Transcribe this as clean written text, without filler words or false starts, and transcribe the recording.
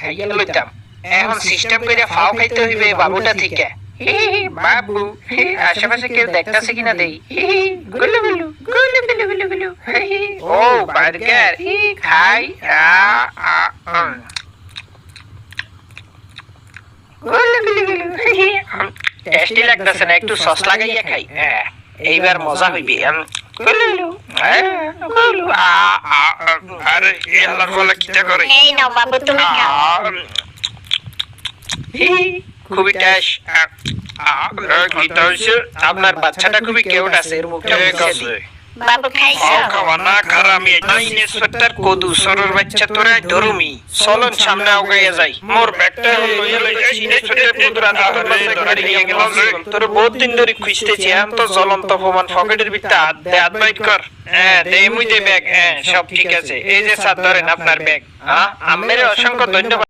খাইয়া লইতাম এখন সিস্টেম করে ফাও খাইতে হইবে বাবুটা থেকে বাবু আশেপাশে কেউ দেখতাছে কিনা দেই গুলু গুলু গুলু গুলু গুলু গুলু ও বার্গার খাই গুলু গুলু গুলু টেস্টি লাগতাছে না একটু সস লাগাইয়া খাই এইবার মজা হইবে গুলু গুলু আরে আল্লাহর বলা কিটা করে এই নাও বাবু তুমি খাও খুবই টেস্ট আপনার বাচ্চাটা খুবই কিউট আছে এর মুখটা বাবু খাইছো খাওয়ানা খারামি ইন্সপেক্টর কদু সরর বাচ্চা তোরা দরুমি চলন সামনে আগাইয়া যাই মোর ব্যাগটা লইয়া লইয়া ইন্সপেক্টর পুত্রা ধরে নিয়ে গেল তোর বহুত দিন ধরে খুঁজতেছি এখন তো জ্বলন্ত প্রমাণ পকেটের ভিতরে হাত বাইট কর দে মুই দে ব্যাগ সব ঠিক আছে এই যে স্যার ধরেন আপনার ব্যাগ আমের অসংখ্য ধন্যবাদ।